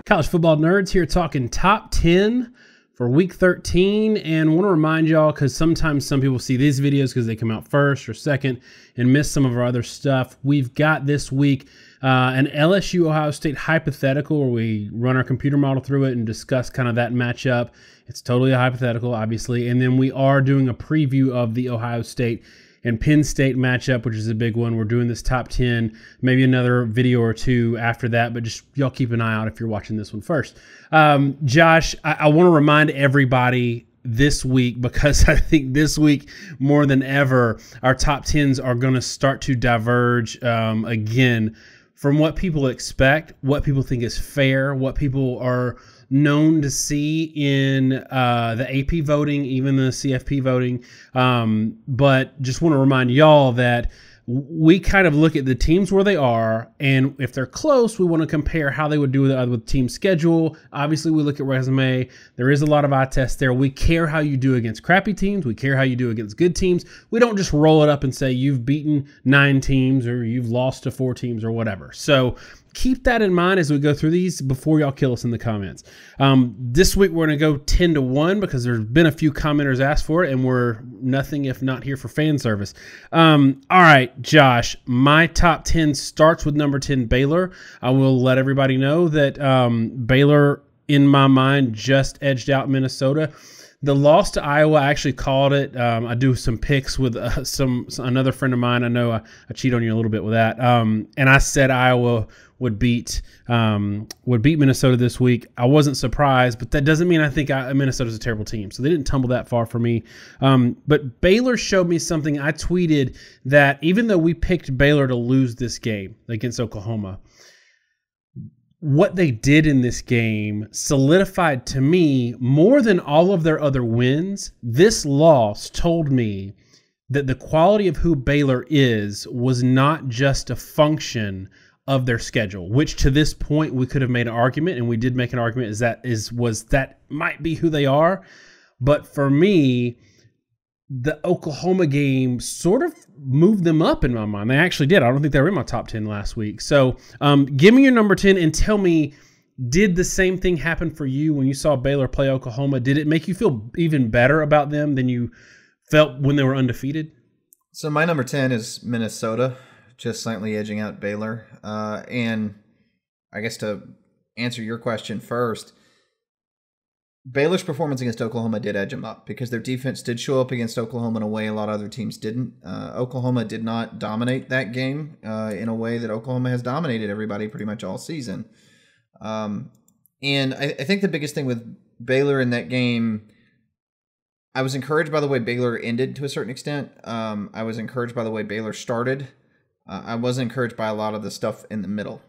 College football nerds here talking top 10 for week 13, and want to remind y'all, because sometimes some people see these videos because they come out first or second and miss some of our other stuff. We've got this week an LSU Ohio State hypothetical where we run our computer model through it and discuss kind of that matchup. It's totally a hypothetical, obviously, and then we are doing a preview of the Ohio State and Penn State matchup, which is a big one. We're doing this top 10, maybe another video or two after that, but just y'all keep an eye out if you're watching this one first. Josh, I want to remind everybody this week, because I think this week more than ever, our top 10s are going to start to diverge again from what people expect, what people think is fair, what people are known to see in the AP voting, even the CFP voting. But just want to remind y'all that we kind of look at the teams where they are, and if they're close, we want to compare how they would do with team schedule. Obviously, we look at resume. There is a lot of eye test there. We care how you do against crappy teams. We care how you do against good teams. We don't just roll it up and say you've beaten 9 teams or you've lost to 4 teams or whatever. So keep that in mind as we go through these before y'all kill us in the comments. This week, we're going to go 10-1 because there's been a few commenters asked for it, and we're nothing if not here for fan service. All right, Josh, my top 10 starts with number 10, Baylor. I will let everybody know that Baylor, in my mind, just edged out Minnesota. The loss to Iowa, I actually called it. I do some picks with another friend of mine. I know I cheat on you a little bit with that. And I said Iowa would beat Minnesota this week. I wasn't surprised, but that doesn't mean I think Minnesota's a terrible team. So they didn't tumble that far for me. But Baylor showed me something. I tweeted that even though we picked Baylor to lose this game against Oklahoma, what they did in this game solidified to me more than all of their other wins. This loss told me that the quality of who Baylor was not just a function of their schedule, which to this point we could have made an argument, and we did make an argument, that might be who they are. But for me, the Oklahoma game sort of moved them up in my mind. They actually did. I don't think they were in my top 10 last week. So give me your number 10 and tell me, did the same thing happen for you when you saw Baylor play Oklahoma? Did it make you feel even better about them than you felt when they were undefeated? So my number 10 is Minnesota, just slightly edging out Baylor. And I guess to answer your question first, Baylor's performance against Oklahoma did edge them up because their defense did show up against Oklahoma in a way a lot of other teams didn't. Oklahoma did not dominate that game in a way that Oklahoma has dominated everybody pretty much all season. And I think the biggest thing with Baylor in that game, I was encouraged by the way Baylor ended to a certain extent. I was encouraged by the way Baylor started. I wasn't encouraged by a lot of the stuff in the middle.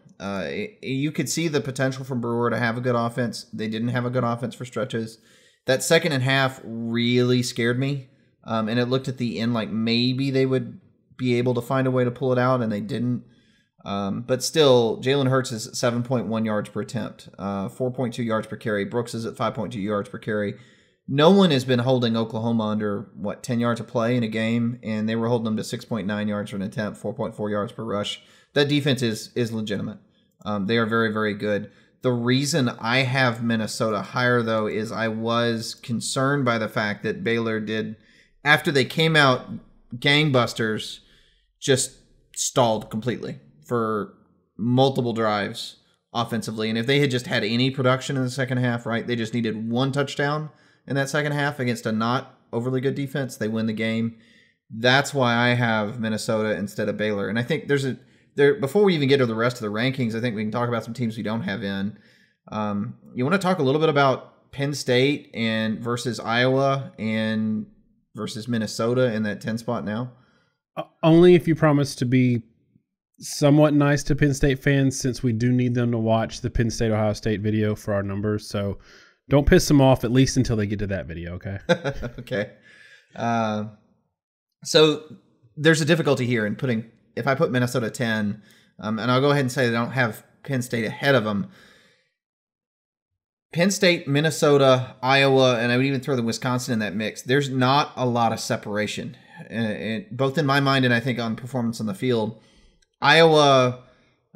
You could see the potential from Brewer to have a good offense. They didn't have a good offense for stretches. That second and half really scared me. And it looked at the end like maybe they would be able to find a way to pull it out, and they didn't. But still, Jalen Hurts is at 7.1 yards per attempt, 4.2 yards per carry. Brooks is at 5.2 yards per carry. No one has been holding Oklahoma under, 10 yards of play in a game, and they were holding them to 6.9 yards for an attempt, 4.4 yards per rush. That defense is legitimate. They are very, very good. The reason I have Minnesota higher, though, is I was concerned by the fact that Baylor did, after they came out gangbusters, just stalled completely for multiple drives offensively. And if they had just had any production in the second half, right, they just needed one touchdown in that second half against a not overly good defense, they win the game. That's why I have Minnesota instead of Baylor. And I think before we even get to the rest of the rankings, I think we can talk about some teams we don't have in. You want to talk a little bit about Penn State and versus Iowa and versus Minnesota in that 10 spot now? Only if you promise to be somewhat nice to Penn State fans, since we do need them to watch the Penn State-Ohio State video for our numbers. So don't piss them off, at least until they get to that video, okay? Okay. So there's a difficulty here in putting, if I put Minnesota 10, and I'll go ahead and say they don't have Penn State ahead of them. Penn State, Minnesota, Iowa, and I would even throw the Wisconsin in that mix. There's not a lot of separation, both in my mind and I think on performance on the field. Iowa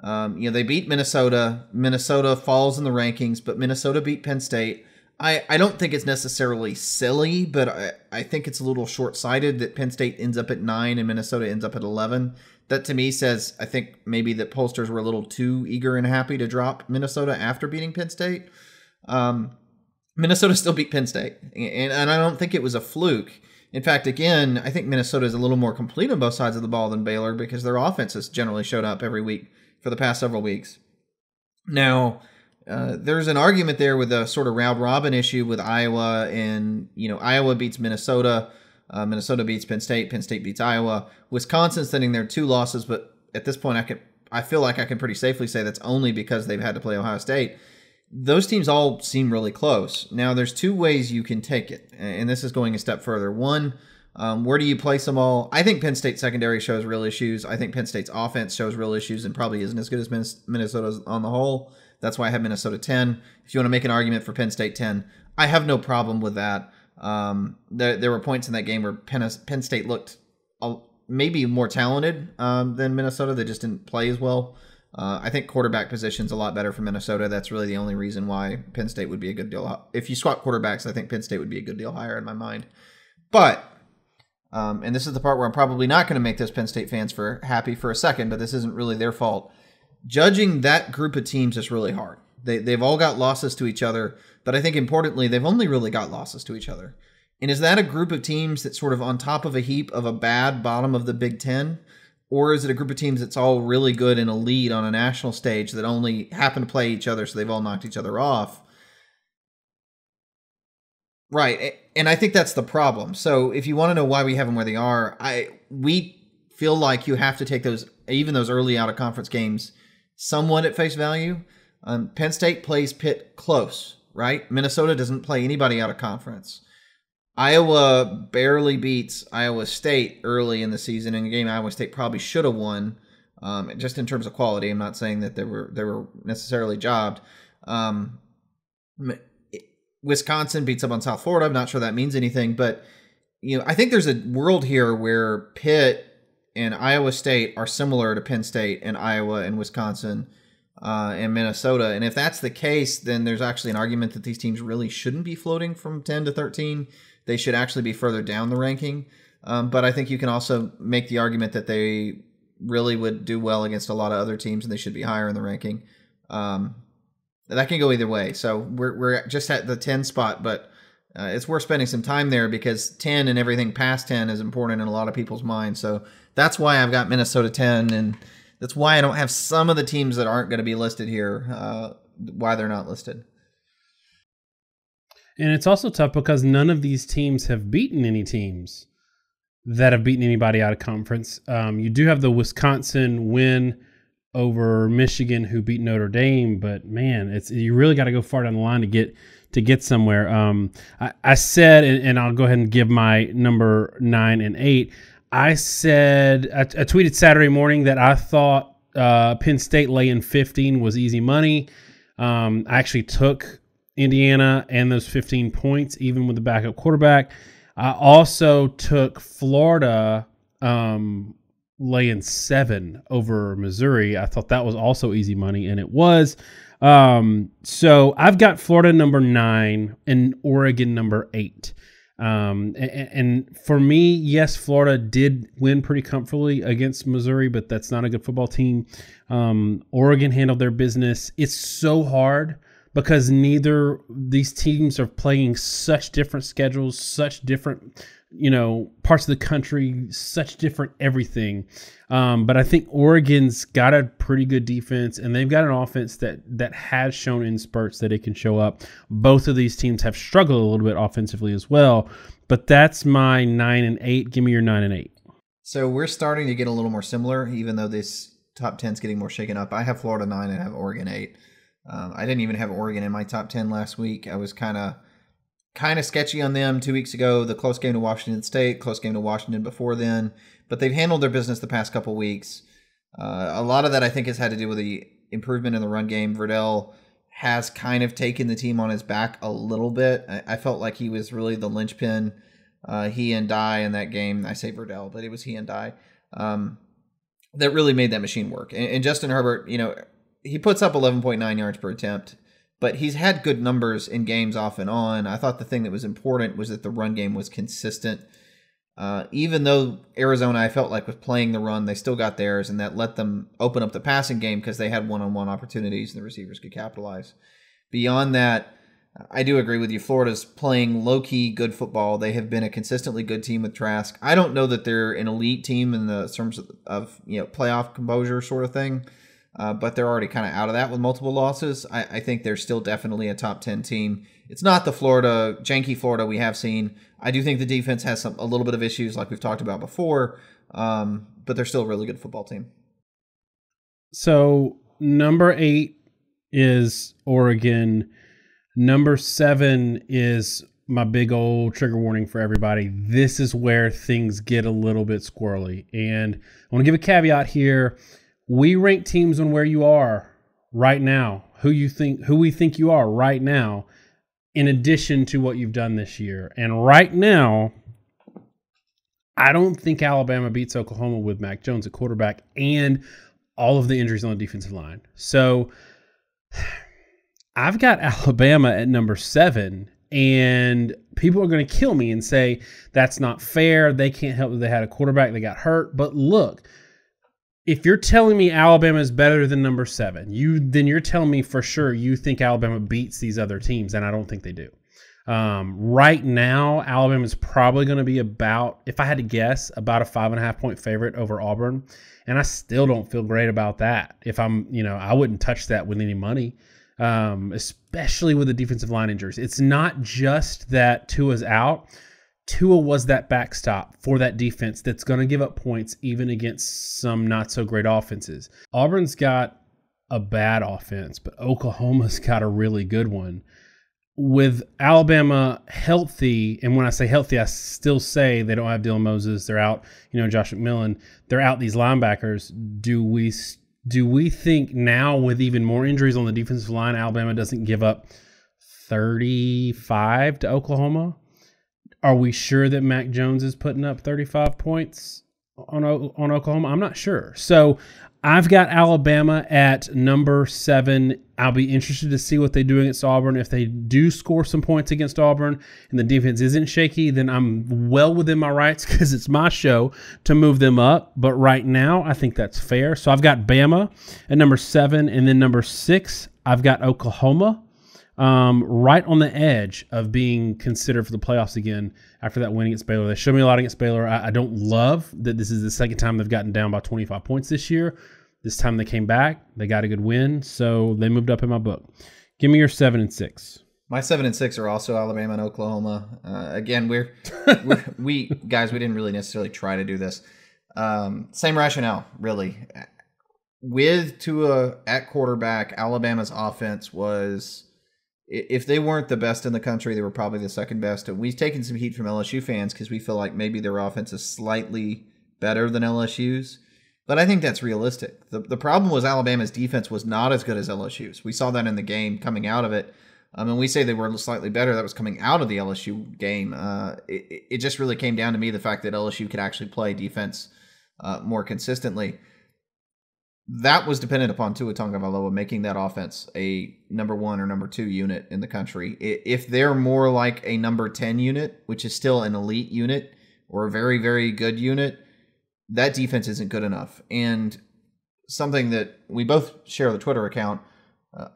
They beat Minnesota. Minnesota falls in the rankings, but Minnesota beat Penn State. I don't think it's necessarily silly, but I think it's a little short-sighted that Penn State ends up at 9 and Minnesota ends up at 11. That to me says, I think maybe that pollsters were a little too eager and happy to drop Minnesota after beating Penn State. Minnesota still beat Penn State, and I don't think it was a fluke. In fact, again, I think Minnesota is a little more complete on both sides of the ball than Baylor because their offense has generally showed up every week for the past several weeks. Now, there's an argument there with a sort of round robin issue with Iowa, and Iowa beats Minnesota, Minnesota beats Penn State beats Iowa. Wisconsin's sitting there 2 losses, but at this point, I feel like I can pretty safely say that's only because they've had to play Ohio State. Those teams all seem really close. Now, there's 2 ways you can take it, and this is going a step further. One, where do you place them all? I think Penn State secondary shows real issues. I think Penn State's offense shows real issues and probably isn't as good as Minnesota's on the whole. That's why I have Minnesota 10. If you want to make an argument for Penn State 10, I have no problem with that. There were points in that game where Penn State looked maybe more talented than Minnesota. They just didn't play as well. I think quarterback position's a lot better for Minnesota. That's really the only reason why Penn State would be a good deal. If you swap quarterbacks, I think Penn State would be a good deal higher in my mind. But, and this is the part where I'm probably not going to make those Penn State fans happy for a second, but this isn't really their fault. Judging that group of teams is really hard. They've all got losses to each other, but I think importantly, they've only really got losses to each other. And is that a group of teams that's sort of on top of a heap of a bad bottom of the Big Ten? Or is it a group of teams that's all really good and elite on a national stage that only happen to play each other, so they've all knocked each other off? Right, and I think that's the problem. So if you want to know why we have them where they are, we feel like you have to take those early out-of-conference games somewhat at face value. Penn State plays Pitt close, right? Minnesota doesn't play anybody out of conference. Iowa barely beats Iowa State early in the season in a game Iowa State probably should have won, just in terms of quality. I'm not saying that they were necessarily jobbed. Wisconsin beats up on South Florida. I'm not sure that means anything, but I think there's a world here where Pitt and Iowa State are similar to Penn State and Iowa and Wisconsin and Minnesota. And if that's the case, then there's actually an argument that these teams really shouldn't be floating from 10 to 13. They should actually be further down the ranking. But I think you can also make the argument that they really would do well against a lot of other teams and they should be higher in the ranking. That can go either way. So we're just at the 10 spot, but it's worth spending some time there because 10 and everything past 10 is important in a lot of people's minds. So that's why I've got Minnesota 10, and that's why I don't have some of the teams that aren't going to be listed here, why they're not listed. And it's also tough because none of these teams have beaten any teams that have beaten anybody out of conference. You do have the Wisconsin win over Michigan, who beat Notre Dame, but man, you really got to go far down the line to get somewhere. I said, and I'll go ahead and give my number 9 and 8. I said I tweeted Saturday morning that I thought Penn State laying 15 was easy money. I actually took Indiana and those 15 points, even with the backup quarterback. I also took Florida laying 7 over Missouri. I thought that was also easy money, and it was. So I've got Florida number 9 and Oregon number 8. And for me, yes, Florida did win pretty comfortably against Missouri, but that's not a good football team. Oregon handled their business. It's so hard because neither these teams are playing such different schedules, such different, parts of the country, such different everything. But I think Oregon's got a pretty good defense, and they've got an offense that has shown in spurts that it can show up. Both of these teams have struggled a little bit offensively as well. But that's my 9 and 8. Give me your 9 and 8. So we're starting to get a little more similar, even though this top 10 is getting more shaken up. I have Florida 9 and I have Oregon 8. I didn't even have Oregon in my top 10 last week. I was kind of sketchy on them 2 weeks ago. The close game to Washington State, close game to Washington before then. But they've handled their business the past couple weeks. A lot of that, I think, has had to do with the improvement in the run game. Verdell has kind of taken the team on his back a little bit. I felt like he was really the linchpin, he and Dye in that game. I say Verdell, but it was he and Dye. that really made that machine work. And Justin Herbert, he puts up 11.9 yards per attempt, but he's had good numbers in games off and on. I thought the thing that was important was that the run game was consistent. Even though Arizona, I felt like, was playing the run, they still got theirs, and that let them open up the passing game because they had one-on-one opportunities and the receivers could capitalize. Beyond that, I do agree with you. Florida's playing low-key good football. They have been a consistently good team with Trask. I don't know that they're an elite team in the terms of playoff composure sort of thing, but they're already kind of out of that with multiple losses. I think they're still definitely a top 10 team. It's not the janky Florida we have seen. I do think the defense has a little bit of issues like we've talked about before, but they're still a really good football team. So number 8 is Oregon. Number 7 is my big old trigger warning for everybody. This is where things get a little bit squirrely. And I want to give a caveat here. We rank teams on where you are right now, who we think you are right now, in addition to what you've done this year. And right now, I don't think Alabama beats Oklahoma with Mac Jones at quarterback and all of the injuries on the defensive line. So I've got Alabama at number 7, and people are going to kill me and say that's not fair. They can't help that they had a quarterback that got hurt. But look, if you're telling me Alabama is better than number 7, then you're telling me for sure you think Alabama beats these other teams, and I don't think they do. Right now, Alabama is probably going to be about, if I had to guess, about a 5.5-point favorite over Auburn, and I still don't feel great about that. If I wouldn't touch that with any money. Especially with the defensive line injuries. It's not just that Tua's out. Tua was that backstop for that defense that's going to give up points even against some not so great offenses. Auburn's got a bad offense, but Oklahoma's got a really good one. With Alabama healthy, and when I say healthy, I still say they don't have Dylan Moses. They're out, Josh McMillan. They're out these linebackers. Do we think now, with even more injuries on the defensive line, Alabama doesn't give up 35 to Oklahoma? Are we sure that Mac Jones is putting up 35 points on Oklahoma? I'm not sure. So I've got Alabama at number 7. I'll be interested to see what they do against Auburn. If they do score some points against Auburn and the defense isn't shaky, then I'm well within my rights because it's my show to move them up. But right now, I think that's fair. So I've got Bama at number 7, and then number 6, I've got Oklahoma, right on the edge of being considered for the playoffs again after that win against Baylor. They showed me a lot against Baylor. I don't love that this is the second time they've gotten down by 25 points this year. This time they came back. They got a good win, so they moved up in my book. Give me your 7 and 6. My 7 and 6 are also Alabama and Oklahoma. Again, we didn't really necessarily try to do this. Same rationale, really. With Tua at quarterback, Alabama's offense was, if they weren't the best in the country, they were probably the second best. And we've taken some heat from LSU fans because we feel like maybe their offense is slightly better than LSU's. But I think that's realistic. The problem was Alabama's defense was not as good as LSU's. We saw that in the game coming out of it. And we say they were slightly better. That was coming out of the LSU game. It just really came down to me the fact that LSU could actually play defense more consistently. That was dependent upon Tua Tagovailoa making that offense a number 1 or number 2 unit in the country. If they're more like a number 10 unit, which is still an elite unit or a very, very good unit, that defense isn't good enough. And something that we both share the Twitter account,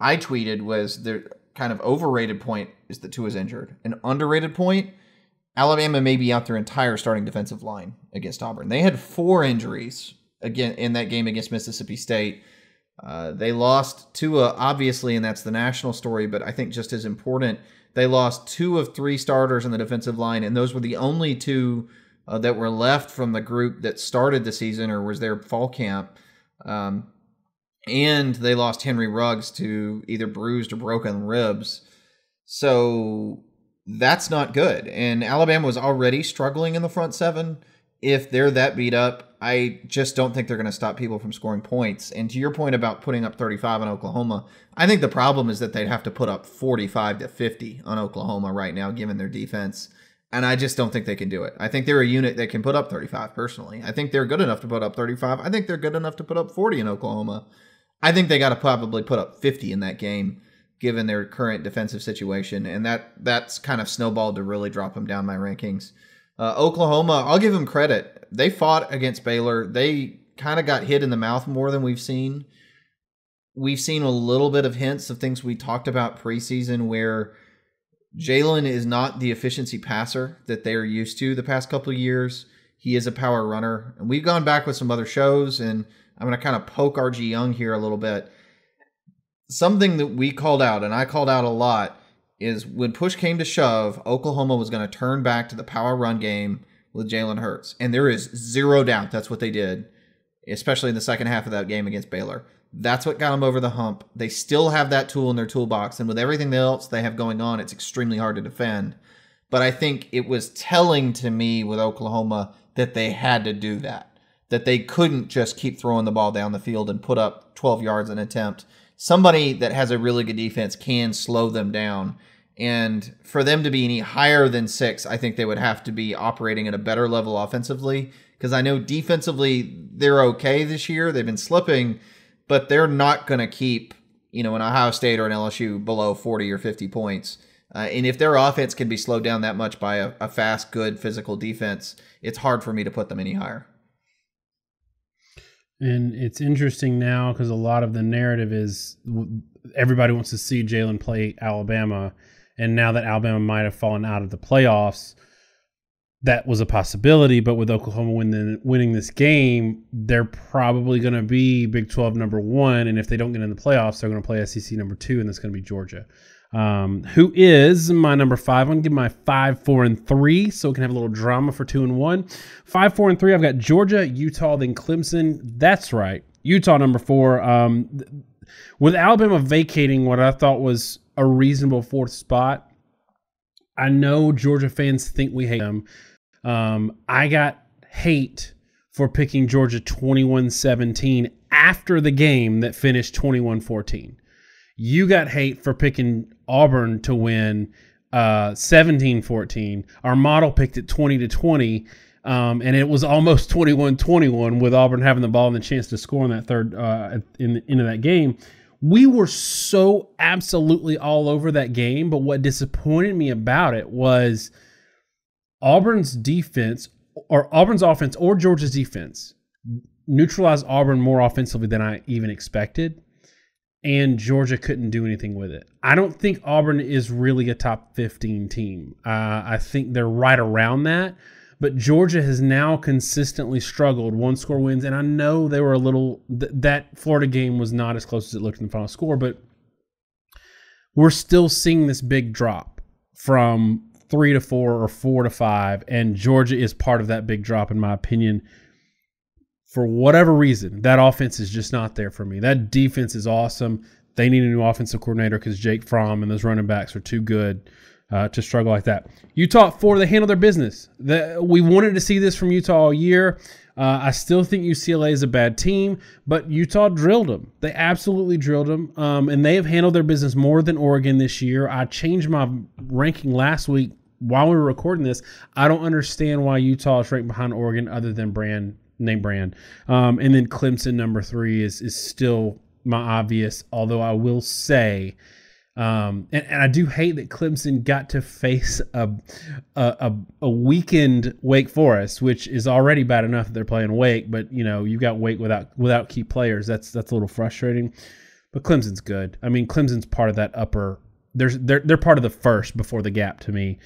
I tweeted was the kind of overrated point is that Tua's injured. An underrated point, Alabama may be out their entire starting defensive line against Auburn. They had 4 injuries again in that game against Mississippi State. They lost Tua, obviously, and that's the national story, but I think just as important, they lost 2 of 3 starters on the defensive line, and those were the only 2 that were left from the group that started the season or was their fall camp. And they lost Henry Ruggs to either bruised or broken ribs. So that's not good. And Alabama was already struggling in the front 7. If they're that beat up, I just don't think they're going to stop people from scoring points. And to your point about putting up 35 on Oklahoma, I think the problem is that they'd have to put up 45 to 50 on Oklahoma right now, given their defense. And I just don't think they can do it. I think they're a unit that can put up 35, personally. I think they're good enough to put up 35. I think they're good enough to put up 40 in Oklahoma. I think they got to probably put up 50 in that game, given their current defensive situation. And that's kind of snowballed to really drop them down my rankings. Oklahoma, I'll give them credit. They fought against Baylor. They kind of got hit in the mouth more than we've seen. We've seen a little bit of hints of things we talked about preseason where Jalen is not the efficiency passer that they are used to the past couple of years. He is a power runner. And we've gone back with some other shows, and I'm going to kind of poke RG Young here a little bit. Something that we called out, and I called out a lot, is when push came to shove, Oklahoma was going to turn back to the power run game with Jalen Hurts. And there is zero doubt that's what they did, especially in the second half of that game against Baylor. That's what got them over the hump. They still have that tool in their toolbox, and with everything else they have going on, it's extremely hard to defend. But I think it was telling to me with Oklahoma that they had to do that they couldn't just keep throwing the ball down the field and put up 12 yards an attempt. Somebody that has a really good defense can slow them down. And for them to be any higher than 6, I think they would have to be operating at a better level offensively, because I know defensively they're okay this year. They've been slipping, but they're not going to keep, an Ohio State or an LSU below 40 or 50 points. And if their offense can be slowed down that much by a fast, good physical defense, it's hard for me to put them any higher. And it's interesting now because a lot of the narrative is everybody wants to see Jalen play Alabama. And now that Alabama might have fallen out of the playoffs, that was a possibility. But with Oklahoma winning this game, they're probably going to be Big 12 number 1. And if they don't get in the playoffs, they're going to play SEC number 2, and that's going to be Georgia. Who is my number 5? I'm going to give my 5, 4, and 3, so we can have a little drama for 2 and 1. 5, 4, and 3, I've got Georgia, Utah, then Clemson. That's right. Utah number 4. With Alabama vacating what I thought was a reasonable 4th spot, I know Georgia fans think we hate them. I got hate for picking Georgia 21-17 after the game that finished 21-14. You got hate for picking Auburn to win 17-14. Our model picked it 20-20, and it was almost 21-21 with Auburn having the ball and the chance to score in that third in the end of that game. We were so absolutely all over that game, but what disappointed me about it was Auburn's defense, or Auburn's offense, or Georgia's defense neutralized Auburn more offensively than I even expected, and Georgia couldn't do anything with it. I don't think Auburn is really a top 15 team. I think they're right around that, but Georgia has now consistently struggled, 1-score wins, and I know they were a little that Florida game was not as close as it looked in the final score, but we're still seeing this big drop from 3-4 or 4-5, and Georgia is part of that big drop, in my opinion. For whatever reason, that offense is just not there for me. That defense is awesome. They need a new offensive coordinator because Jake Fromm and those running backs are too good to struggle like that. Utah at 4, they handle their business. We wanted to see this from Utah all year. I still think UCLA is a bad team, but Utah drilled them. They absolutely drilled them, and they have handled their business more than Oregon this year. I changed my ranking last week while we were recording this. I don't understand why Utah is ranked behind Oregon other than name brand. And then Clemson number 3 is still my obvious, although I will say, and I do hate that Clemson got to face a weakened Wake Forest, which is already bad enough that they're playing Wake, but you got Wake without key players. That's a little frustrating. But Clemson's good. I mean, Clemson's part of that upper. They're part of the first before the gap to me.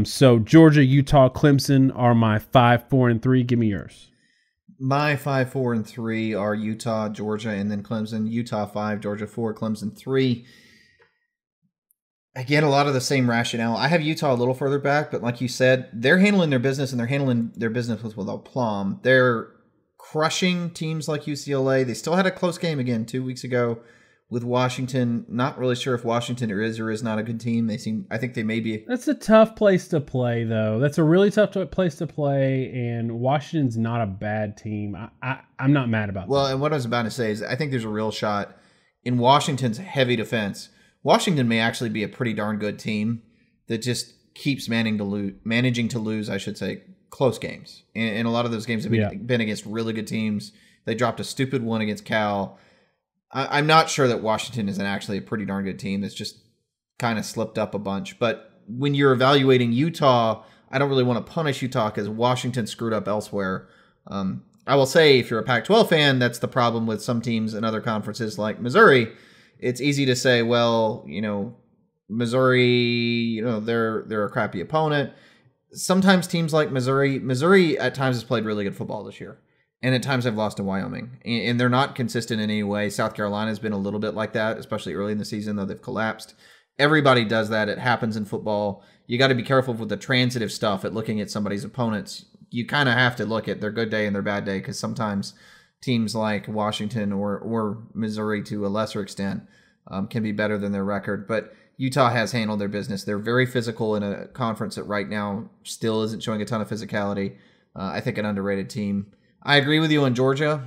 So Georgia, Utah, Clemson are my 5, 4, and 3. Give me yours. My 5, 4, and 3 are Utah, Georgia, and then Clemson. Utah 5, Georgia 4, Clemson 3. Again, a lot of the same rationale. I have Utah a little further back, but like you said, they're handling their business, and they're handling their business with aplomb. They're crushing teams like UCLA. They still had a close game again 2 weeks ago with Washington. Not really sure if Washington is or is not a good team. I think they may be. That's a tough place to play, though. That's a really tough place to play, and Washington's not a bad team. I'm not mad about that. Well, and what I was about to say is I think there's a real shot in Washington's heavy defense. Washington may actually be a pretty darn good team that just keeps managing to lose, I should say, close games. And a lot of those games have been against really good teams. They dropped a stupid one against Cal. I'm not sure that Washington isn't actually a pretty darn good team. It's just kind of slipped up a bunch. But when you're evaluating Utah, I don't really want to punish Utah because Washington screwed up elsewhere. I will say, if you're a Pac-12 fan, that's the problem with some teams in other conferences like Missouri. It's easy to say, well, Missouri, they're a crappy opponent. Sometimes teams like Missouri at times has played really good football this year. And at times I've lost to Wyoming. And they're not consistent in any way. South Carolina has been a little bit like that, especially early in the season, though they've collapsed. Everybody does that. It happens in football. You got to be careful with the transitive stuff at looking at somebody's opponents. You kind of have to look at their good day and their bad day, because sometimes teams like Washington or Missouri, to a lesser extent, can be better than their record. But Utah has handled their business. They're very physical in a conference that right now still isn't showing a ton of physicality. I think an underrated team. I agree with you on Georgia.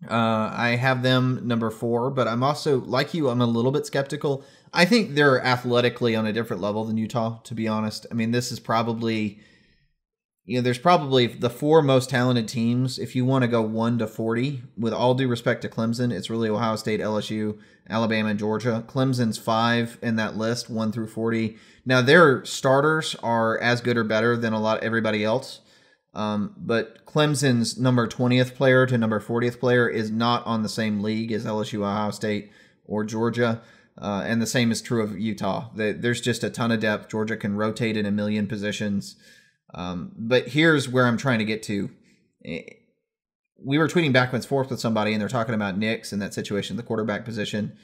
I have them number 4, but I'm also, like you, I'm a little bit skeptical. I think they're athletically on a different level than Utah, to be honest. I mean, this is probably, there's probably the 4 most talented teams. If you want to go 1 to 40, with all due respect to Clemson, it's really Ohio State, LSU, Alabama, and Georgia. Clemson's 5 in that list, 1 through 40. Now, their starters are as good or better than everybody else. But Clemson's number 20th player to number 40th player is not on the same league as LSU, Ohio State, or Georgia. And the same is true of Utah. There's just a ton of depth. Georgia can rotate in a million positions. But here's where I'm trying to get to. We were tweeting backwards and forth with somebody, and they're talking about Nix and that situation, the quarterback position.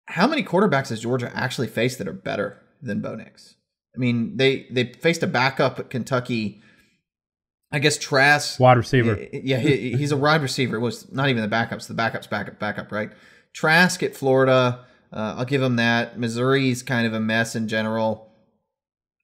How many quarterbacks has Georgia actually faced that are better than Bo Nix? I mean, they faced a backup at Kentucky. I guess Trask, wide receiver. Yeah, he's a wide receiver. It was not even the backups. The backup's backup, right? Trask at Florida, I'll give him that. Missouri's kind of a mess in general.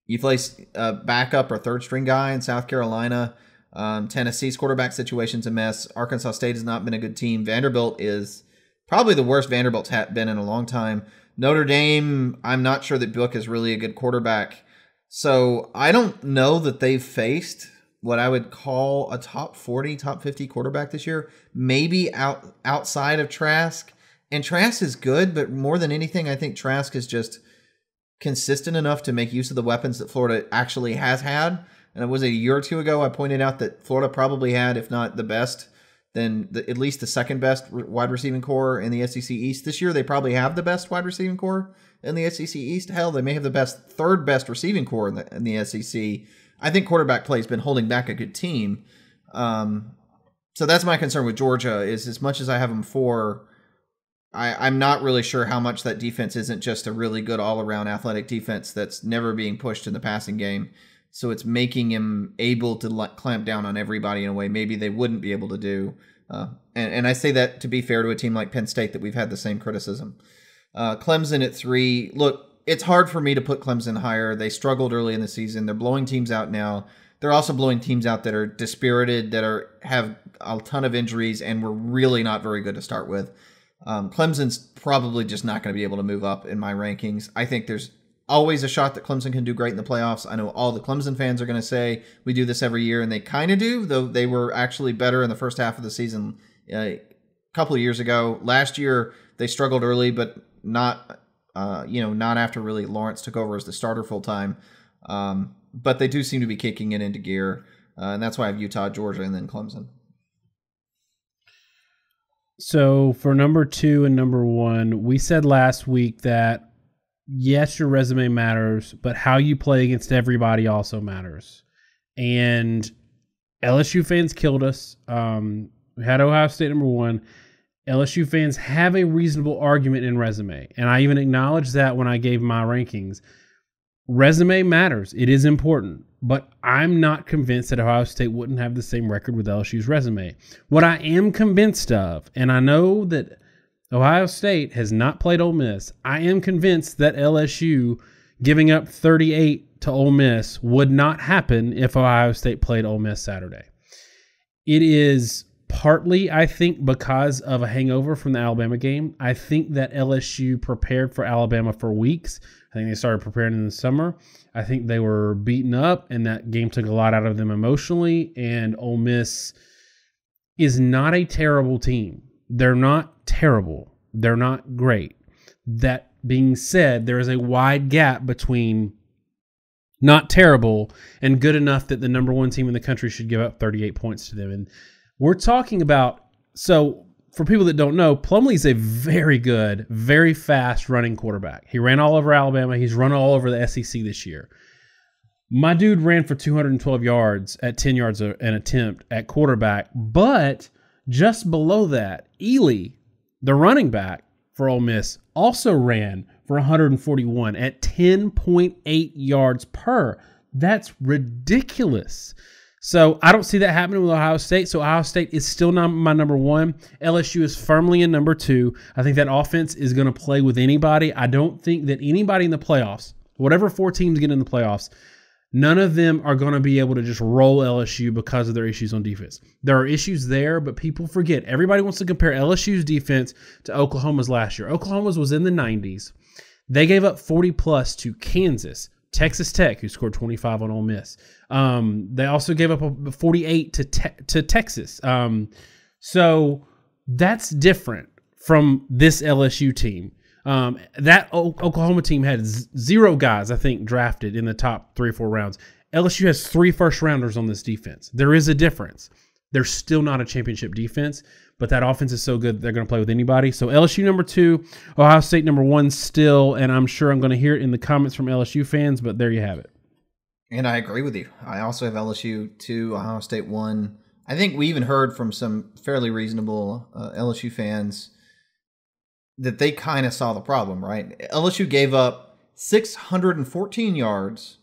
You place a backup or third string guy in South Carolina. Tennessee's quarterback situation's a mess. Arkansas State has not been a good team. Vanderbilt is probably the worst Vanderbilt's been in a long time. Notre Dame, I'm not sure that Book is really a good quarterback. So I don't know that they've faced what I would call a top 40, top 50 quarterback this year. Maybe outside of Trask. And Trask is good, but more than anything, I think Trask is just consistent enough to make use of the weapons that Florida actually has had. And it was a year or two ago, I pointed out that Florida probably had, if not the best, then at least the second best wide receiving core in the SEC East. This year, they probably have the best wide receiving core in the SEC East. Hell, they may have the third best receiving core in the SEC. I think quarterback play has been holding back a good team. So that's my concern with Georgia, is as much as I have them 4, I'm not really sure how much that defense isn't just a really good all-around athletic defense that's never being pushed in the passing game. So it's making him able to clamp down on everybody in a way maybe they wouldn't be able to do. And I say that to be fair to a team like Penn State that we've had the same criticism. Clemson at 3. Look, it's hard for me to put Clemson higher. They struggled early in the season. They're blowing teams out now. They're also blowing teams out that are dispirited, that have a ton of injuries, and were really not very good to start with. Clemson's probably just not going to be able to move up in my rankings. I think there's always a shot that Clemson can do great in the playoffs. I know all the Clemson fans are going to say we do this every year, and they kind of do, though they were actually better in the first half of the season a couple of years ago. Last year, they struggled early, but not after really Lawrence took over as the starter full time. But they do seem to be kicking it into gear. And that's why I have Utah, Georgia, and then Clemson. So for number 2 and number 1, we said last week that yes, your resume matters, but how you play against everybody also matters. And LSU fans killed us. We had Ohio State number 1. LSU fans have a reasonable argument in resume. And I even acknowledged that when I gave my rankings. Resume matters. It is important. But I'm not convinced that Ohio State wouldn't have the same record with LSU's resume. What I am convinced of, and I know that Ohio State has not played Ole Miss, I am convinced that LSU giving up 38 to Ole Miss would not happen if Ohio State played Ole Miss Saturday. It is partly, I think, because of a hangover from the Alabama game. I think that LSU prepared for Alabama for weeks. think they started preparing in the summer. I think they were beaten up, and that game took a lot out of them emotionally. And Ole Miss is not a terrible team. They're not terrible. They're not great. That being said, there is a wide gap between not terrible and good enough that the number one team in the country should give up 38 points to them. And we're talking about, so for people that don't know, Plumlee's a very good, very fast running quarterback. He ran all over Alabama. He's run all over the SEC this year. My dude ran for 212 yards at 10 yards an attempt at quarterback, but just below that, Ely, the running back for Ole Miss, also ran for 141 at 10.8 yards per. That's ridiculous. So I don't see that happening with Ohio State. So Ohio State is still not my number one. LSU is firmly in number two. I think that offense is going to play with anybody. I don't think that anybody in the playoffs, whatever 4 teams get in the playoffs, none of them are going to be able to just roll LSU because of their issues on defense. There are issues there, but people forget. Everybody wants to compare LSU's defense to Oklahoma's last year. Oklahoma's was in the 90s. They gave up 40-plus to Kansas, Texas Tech, who scored 25 on Ole Miss. They also gave up a 48 to Texas. So that's different from this LSU team. That Oklahoma team had 0 guys, I think, drafted in the top 3 or 4 rounds. LSU has 3 first-rounders on this defense. There is a difference. They're still not a championship defense, but that offense is so good they're going to play with anybody. So LSU number 2, Ohio State number 1 still, and I'm sure I'm going to hear it in the comments from LSU fans, but there you have it. And I agree with you. I also have LSU 2, Ohio State 1. I think we even heard from some fairly reasonable LSU fans that they kind of saw the problem, right? LSU gave up 614 yards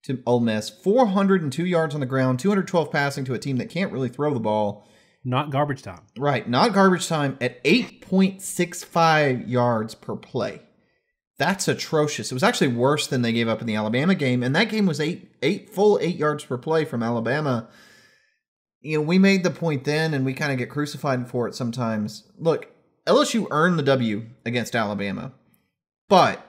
to Ole Miss, 402 yards on the ground, 212 passing to a team that can't really throw the ball. Not garbage time. Right, not garbage time at 8.65 yards per play. That's atrocious. It was actually worse than they gave up in the Alabama game, and that game was 8 yards per play from Alabama. You know, we made the point then, and we kind of get crucified for it sometimes. Look, LSU earned the W against Alabama, but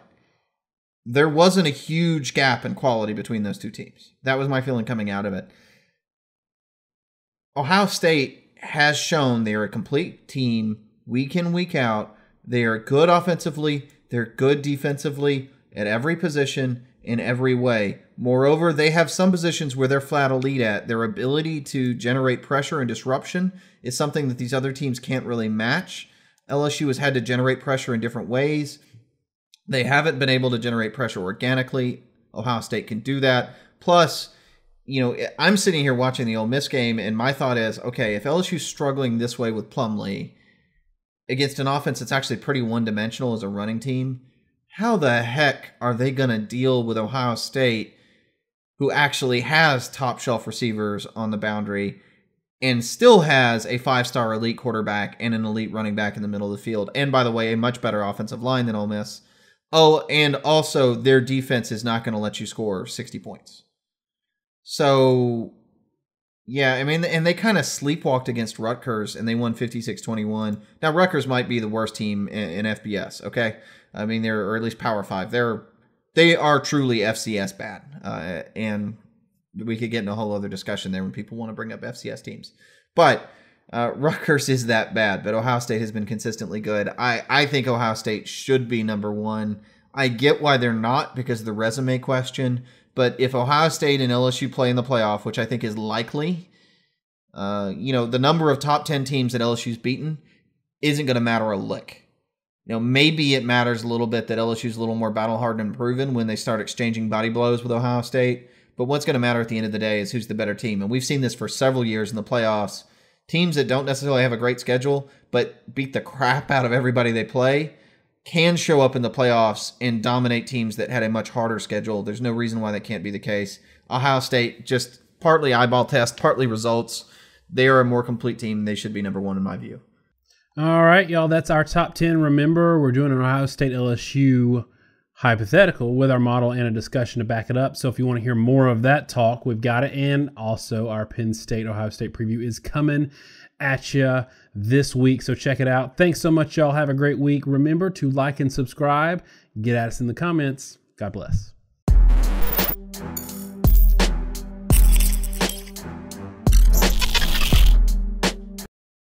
there wasn't a huge gap in quality between those two teams. That was my feeling coming out of it. Ohio State has shown they are a complete team week in, week out. They are good offensively. They're good defensively at every position in every way. Moreover, they have some positions where they're flat elite at. Their ability to generate pressure and disruption is something that these other teams can't really match. LSU has had to generate pressure in different ways. They haven't been able to generate pressure organically. Ohio State can do that. Plus, you know, I'm sitting here watching the Ole Miss game, and my thought is, okay, if LSU's struggling this way with Plumlee against an offense that's actually pretty one-dimensional as a running team, how the heck are they going to deal with Ohio State, who actually has top-shelf receivers on the boundary and still has a 5-star elite quarterback and an elite running back in the middle of the field? And, by the way, a much better offensive line than Ole Miss. Oh, and also their defense is not going to let you score 60 points. So, yeah, I mean, and they kind of sleepwalked against Rutgers, and they won 56-21. Now, Rutgers might be the worst team in FBS, okay? I mean, or at least Power 5. They are truly FCS bad, and we could get into a whole other discussion there when people want to bring up FCS teams. But Rutgers is that bad, but Ohio State has been consistently good. I think Ohio State should be number 1. I get why they're not because of the resume question. But if Ohio State and LSU play in the playoff, which I think is likely, you know, the number of top 10 teams that LSU's beaten isn't going to matter a lick. You know, maybe it matters a little bit that LSU's a little more battle-hardened and proven when they start exchanging body blows with Ohio State. But what's going to matter at the end of the day is who's the better team. And we've seen this for several years in the playoffs. Teams that don't necessarily have a great schedule, but beat the crap out of everybody they play, can show up in the playoffs and dominate teams that had a much harder schedule. There's no reason why that can't be the case. Ohio State, just partly eyeball test, partly results. They are a more complete team. They should be number 1 in my view. All right, y'all, that's our top 10. Remember, we're doing an Ohio State LSU hypothetical with our model and a discussion to back it up. So if you want to hear more of that talk, we've got it. And also our Penn State, Ohio State preview is coming at you this week. So check it out. Thanks so much, y'all. Have a great week. Remember to like and subscribe. Get at us in the comments. God bless.